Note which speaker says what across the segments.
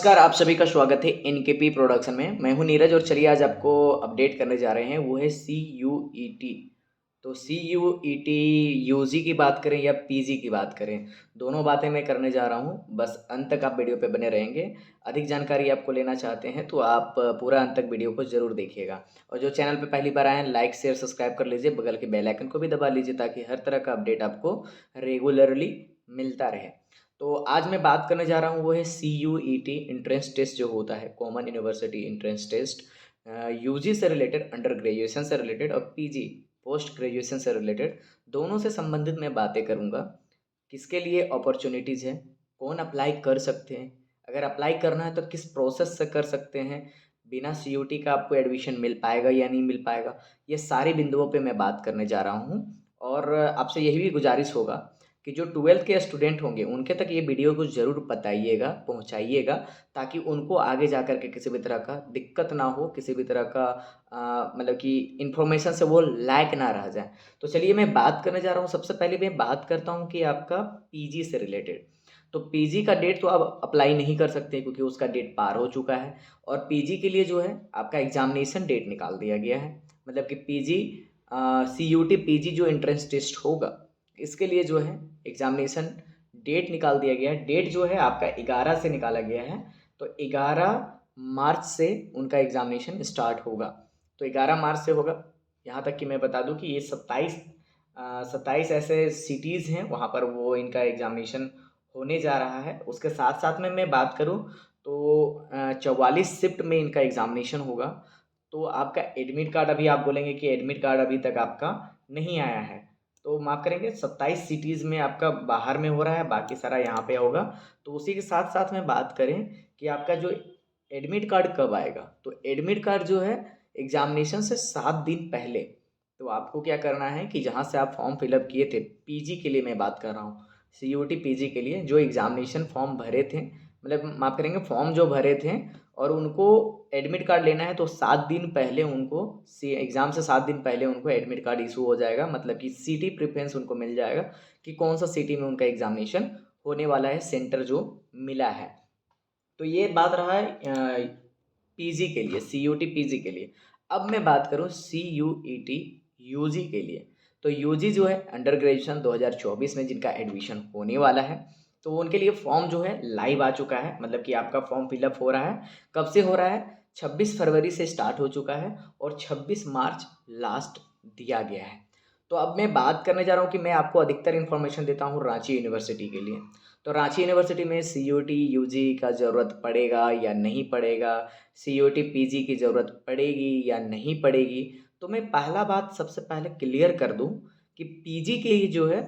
Speaker 1: नमस्कार, आप सभी का स्वागत है एनकेपी प्रोडक्शन में। मैं हूं नीरज और चलिए आज आपको अपडेट करने जा रहे हैं, वो है सीयूईटी। तो सीयूईटी यूजी की बात करें या पीजी की बात करें, दोनों बातें मैं करने जा रहा हूं। बस अंत तक आप वीडियो पे बने रहेंगे। अधिक जानकारी आपको लेना चाहते हैं तो आप पूरा अंत तक वीडियो को ज़रूर देखिएगा। और जो चैनल पे पहली बार आए हैं, लाइक शेयर सब्सक्राइब कर लीजिए, बगल के बेल आइकन को भी दबा लीजिए ताकि हर तरह का अपडेट आपको रेगुलरली मिलता रहे। तो आज मैं बात करने जा रहा हूँ वो है CUET एंट्रेंस टेस्ट जो होता है, common university entrance test. UG से रिलेटेड, अंडर ग्रेजुएशन से रिलेटेड और पीजी पोस्ट ग्रेजुएशन से रिलेटेड दोनों से संबंधित मैं बातें करूँगा। किसके लिए अपॉर्चुनिटीज़ है, कौन अप्लाई कर सकते हैं, अगर अप्लाई करना है तो किस प्रोसेस से कर सकते हैं, बिना CUT का आपको एडमिशन मिल पाएगा या नहीं मिल पाएगा, ये सारी बिंदुओं पे मैं बात करने जा रहा हूँ। और आपसे यही भी गुजारिश होगा कि जो 12th के स्टूडेंट होंगे उनके तक ये वीडियो को ज़रूर बताइएगा, पहुँचाइएगा, ताकि उनको आगे जा कर के किसी भी तरह का दिक्कत ना हो, किसी भी तरह का मतलब कि इन्फॉर्मेशन से वो लैग ना रह जाए। तो चलिए मैं बात करने जा रहा हूँ। सबसे पहले मैं बात करता हूँ कि आपका पीजी से रिलेटेड। तो पीजी का डेट तो आप अप्लाई नहीं कर सकते क्योंकि उसका डेट पार हो चुका है। और पीजी के लिए जो है आपका एग्जामिनेशन डेट निकाल दिया गया है। मतलब कि पीजी CUT पीजी जो एंट्रेंस टेस्ट होगा, इसके लिए जो है एग्जामिनेशन डेट निकाल दिया गया है। डेट जो है आपका 11 से निकाला गया है। तो 11 मार्च से उनका एग्जामिनेशन स्टार्ट होगा। तो 11 मार्च से होगा। यहाँ तक कि मैं बता दूं कि ये 27 ऐसे सिटीज़ हैं, वहाँ पर वो इनका एग्जामिनेशन होने जा रहा है। उसके साथ साथ में मैं बात करूँ तो 44 शिफ्ट में इनका एग्जामिनेशन होगा। तो आपका एडमिट कार्ड, अभी आप बोलेंगे कि एडमिट कार्ड अभी तक आपका नहीं आया है, तो माफ़ करेंगे, 27 सिटीज़ में आपका बाहर में हो रहा है, बाकी सारा यहाँ पे होगा। तो उसी के साथ साथ में बात करें कि आपका जो एडमिट कार्ड कब आएगा, तो एडमिट कार्ड जो है एग्जामिनेशन से 7 दिन पहले। तो आपको क्या करना है कि जहाँ से आप फॉर्म फिलअप किए थे, पीजी के लिए मैं बात कर रहा हूँ, CUT पीजी के लिए जो एग्जामिनेशन फॉर्म भरे थे, मतलब माफ़ करेंगे फॉर्म जो भरे थे, और उनको एडमिट कार्ड लेना है तो 7 दिन पहले उनको, सी एग्ज़ाम से 7 दिन पहले उनको एडमिट कार्ड इशू हो जाएगा। मतलब कि सिटी प्रेफरेंस उनको मिल जाएगा कि कौन सा सिटी में उनका एग्जामिनेशन होने वाला है, सेंटर जो मिला है। तो ये बात रहा है पीजी के लिए, CUT पीजी के लिए। अब मैं बात करूँ CUET यूजी के लिए। तो यूजी जो है अंडर ग्रेजुएशन 2024 में जिनका एडमिशन होने वाला है, तो उनके लिए फॉर्म जो है लाइव आ चुका है। मतलब कि आपका फॉर्म फिलअप हो रहा है। कब से हो रहा है? 26 फरवरी से स्टार्ट हो चुका है और 26 मार्च लास्ट दिया गया है। तो अब मैं बात करने जा रहा हूँ कि मैं आपको अधिकतर इन्फॉर्मेशन देता हूँ रांची यूनिवर्सिटी के लिए। तो रांची यूनिवर्सिटी में CUT यूजी का ज़रूरत पड़ेगा या नहीं पड़ेगा, CUT पीजी की ज़रूरत पड़ेगी या नहीं पड़ेगी। तो मैं पहला बात सबसे पहले क्लियर कर दूं कि पीजी के ही जो है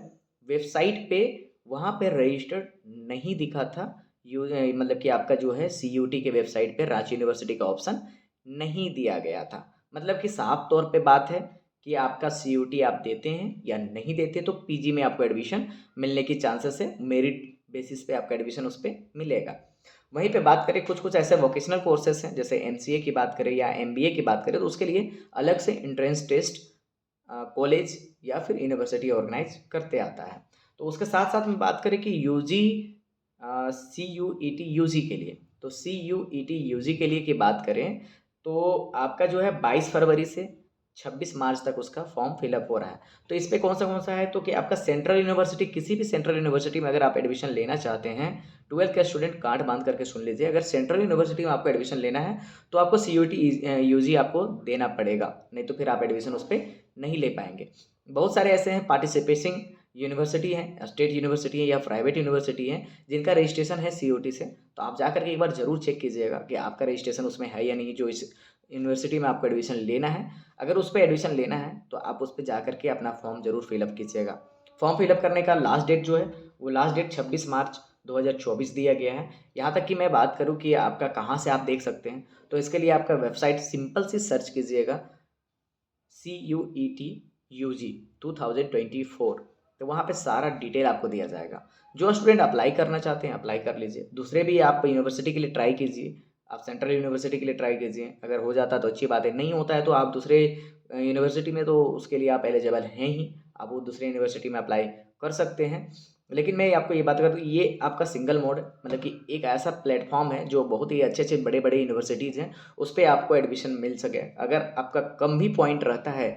Speaker 1: वेबसाइट पे, वहाँ पे रजिस्टर्ड नहीं दिखा था। यू मतलब कि आपका जो है CUT के वेबसाइट पे रांची यूनिवर्सिटी का ऑप्शन नहीं दिया गया था। मतलब कि साफ तौर पे बात है कि आपका CUT आप देते हैं या नहीं देते तो पीजी में आपको एडमिशन मिलने की चांसेस है। मेरिट बेसिस पे आपका एडमिशन उस पर मिलेगा। वहीं पे बात करें, कुछ कुछ ऐसे वोकेशनल कोर्सेज हैं, जैसे MCA की बात करें या MBA की बात करें, तो उसके लिए अलग से एंट्रेंस टेस्ट कॉलेज या फिर यूनिवर्सिटी ऑर्गेनाइज करते आता है। तो उसके साथ साथ में बात करें कि यूजी CUET यूजी के लिए, तो CUET यूजी के लिए की बात करें तो आपका जो है 22 फरवरी से 26 मार्च तक उसका फॉर्म फिलअप हो रहा है। तो इस पे कौन सा है, तो कि आपका सेंट्रल यूनिवर्सिटी, किसी भी सेंट्रल यूनिवर्सिटी में अगर आप एडमिशन लेना चाहते हैं, 12th का स्टूडेंट कार्ड बांध करके सुन लीजिए, अगर सेंट्रल यूनिवर्सिटी में आपको एडमिशन लेना है तो आपको CUT यूजी आपको देना पड़ेगा, नहीं तो फिर आप एडमिशन उस पर नहीं ले पाएंगे। बहुत सारे ऐसे हैं पार्टिसिपेटिंग यूनिवर्सिटी हैं, स्टेट यूनिवर्सिटी है या प्राइवेट यूनिवर्सिटी है, जिनका रजिस्ट्रेशन है CUT से। तो आप जा करके एक बार ज़रूर चेक कीजिएगा कि आपका रजिस्ट्रेशन उसमें है या नहीं, जो इस यूनिवर्सिटी में आपको एडमिशन लेना है। अगर उस पर एडमिशन लेना है तो आप उस पर जा करके अपना फॉर्म ज़रूर फिलअप कीजिएगा। फॉर्म फिलअप करने का लास्ट डेट जो है, वो लास्ट डेट 26 मार्च 2024 दिया गया है। यहाँ तक कि मैं बात करूँ कि आपका कहाँ से आप देख सकते हैं, तो इसके लिए आपका वेबसाइट सिंपल सी सर्च कीजिएगा, CUET UG 2024। तो वहाँ पे सारा डिटेल आपको दिया जाएगा। जो स्टूडेंट अप्लाई करना चाहते हैं अप्लाई कर लीजिए। दूसरे भी आप यूनिवर्सिटी के लिए ट्राई कीजिए, आप सेंट्रल यूनिवर्सिटी के लिए ट्राई कीजिए। अगर हो जाता है तो अच्छी बात है, नहीं होता है तो आप दूसरे यूनिवर्सिटी में, तो उसके लिए आप एलिजिबल हैं ही, आप वो दूसरे यूनिवर्सिटी में अप्लाई कर सकते हैं। लेकिन मैं आपको ये बात कर दूँ, ये आपका सिंगल मोड मतलब कि एक ऐसा प्लेटफॉर्म है जो बहुत ही अच्छे-अच्छे बड़े-बड़े यूनिवर्सिटीज़ हैं, उस पे आपको एडमिशन मिल सके। अगर आपका कम भी पॉइंट रहता है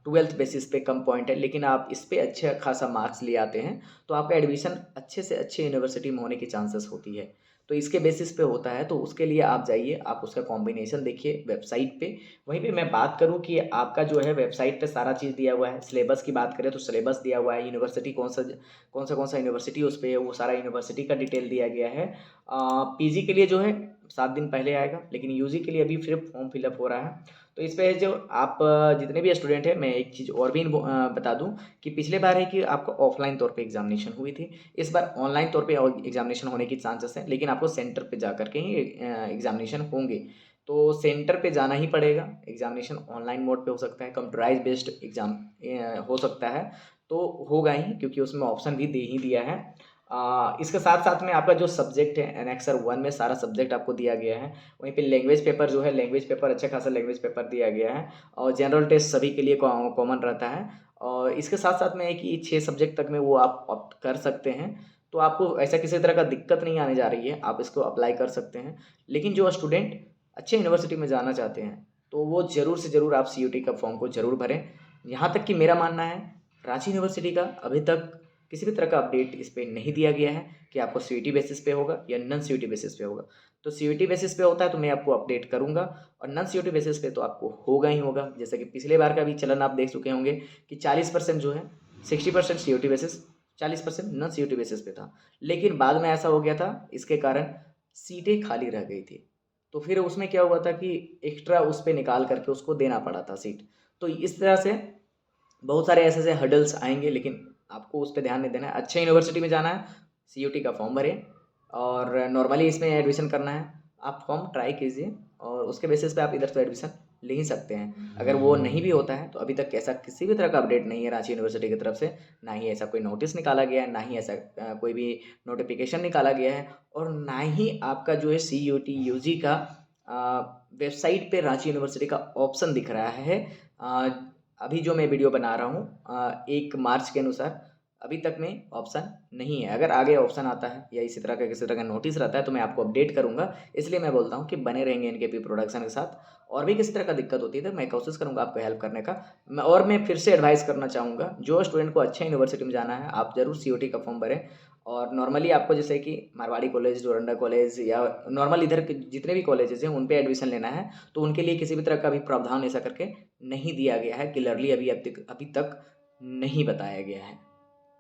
Speaker 1: 12th बेसिस पे कम पॉइंट है, लेकिन आप इस पे अच्छा खासा मार्क्स ले आते हैं, तो आपका एडमिशन अच्छे से अच्छे यूनिवर्सिटी में होने की चांसेस होती है। तो इसके बेसिस पे होता है, तो उसके लिए आप जाइए, आप उसका कॉम्बिनेशन देखिए वेबसाइट पे। वहीं पे मैं बात करूँ कि आपका जो है वेबसाइट पे सारा चीज़ दिया हुआ है। सिलेबस की बात करें तो सिलेबस दिया हुआ है, यूनिवर्सिटी कौन सा यूनिवर्सिटी उस पे है, वो सारा यूनिवर्सिटी का डिटेल दिया गया है। पीजी के लिए जो है 7 दिन पहले आएगा, लेकिन यूजी के लिए अभी सिर्फ फॉर्म फिलअप हो रहा है। तो इस पे जो आप जितने भी स्टूडेंट हैं, मैं एक चीज़ और भी बता दूँ कि पिछले बार है कि आपको ऑफलाइन तौर पे एग्जामिनेशन हुई थी, इस बार ऑनलाइन तौर पे एग्जामिनेशन होने की चांसेस है, लेकिन आपको सेंटर पे जा कर के ही एग्जामिनेशन होंगे। तो सेंटर पे जाना ही पड़ेगा। एग्जामिनेशन ऑनलाइन मोड पे हो सकता है, कंप्यूटराइज बेस्ड एग्जाम हो सकता है, तो होगा ही, क्योंकि उसमें ऑप्शन भी दे ही दिया है। इसके साथ साथ में आपका जो सब्जेक्ट है एनेक्सर 1 में सारा सब्जेक्ट आपको दिया गया है। वहीं पे लैंग्वेज पेपर जो है, लैंग्वेज पेपर अच्छा खासा लैंग्वेज पेपर दिया गया है, और जनरल टेस्ट सभी के लिए कॉमन रहता है। और इसके साथ साथ में है कि 6 सब्जेक्ट तक में वो आप ऑप्ट कर सकते हैं, तो आपको ऐसा किसी तरह का दिक्कत नहीं आने जा रही है, आप इसको अप्लाई कर सकते हैं। लेकिन जो स्टूडेंट अच्छे यूनिवर्सिटी में जाना चाहते हैं, तो वो ज़रूर से ज़रूर आप सीयूटी का फॉर्म को ज़रूर भरें। यहाँ तक कि मेरा मानना है, रांची यूनिवर्सिटी का अभी तक किसी भी तरह का अपडेट इस पे नहीं दिया गया है कि आपको सीयूटी बेसिस पे होगा या नॉन सीयूटी बेसिस पे होगा। तो सीयूटी बेसिस पे होता है तो मैं आपको अपडेट करूँगा, और नॉन सीयूटी बेसिस पे तो आपको होगा ही होगा। जैसा कि पिछले बार का भी चलन आप देख चुके होंगे कि 40% जो है, 60% CUET basis, 40% non CUET basis पे था। लेकिन बाद में ऐसा हो गया था, इसके कारण सीटें खाली रह गई थी। तो फिर उसमें क्या हुआ था कि एक्स्ट्रा उस पे निकाल करके उसको देना पड़ा था सीट। तो इस तरह से बहुत सारे ऐसे-ऐसे हर्डल्स आएँगे, लेकिन आपको उस पे ध्यान नहीं देना है। अच्छे यूनिवर्सिटी में जाना है, सीयूटी का फॉर्म भरें, और नॉर्मली इसमें एडमिशन करना है। आप फॉर्म ट्राई कीजिए, और उसके बेसिस पे आप इधर से एडमिशन ले ही सकते हैं। अगर वो नहीं भी होता है, तो अभी तक ऐसा किसी भी तरह का अपडेट नहीं है रांची यूनिवर्सिटी की तरफ से, ना ही ऐसा कोई नोटिस निकाला गया है, ना ही ऐसा कोई भी नोटिफ़िकेशन निकाला गया है, और ना ही आपका जो है सीयूटी यूजी का वेबसाइट पे रांची यूनिवर्सिटी का ऑप्शन दिख रहा है। अ, अभी जो मैं वीडियो बना रहा हूँ 1 मार्च के अनुसार अभी तक में ऑप्शन नहीं है। अगर आगे ऑप्शन आता है या इसी तरह का किसी तरह का नोटिस रहता है, तो मैं आपको अपडेट करूँगा। इसलिए मैं बोलता हूँ कि बने रहेंगे एनकेपी प्रोडक्शन के साथ। और भी किसी तरह का दिक्कत होती है तो मैं कोशिश करूँगा आपको हेल्प करने का। मैं फिर से एडवाइस करना चाहूँगा, जो स्टूडेंट को अच्छे यूनिवर्सिटी में जाना है, आप ज़रूर सीयूटी का फॉर्म भरें। और नॉर्मली आपको जैसे कि मारवाड़ी कॉलेज, डोरंडा कॉलेज, या नॉर्मल इधर के जितने भी कॉलेजेस हैं, उन पे एडमिशन लेना है, तो उनके लिए किसी भी तरह का भी प्रावधान ऐसा करके नहीं दिया गया है। क्लियरली अभी तक नहीं बताया गया है।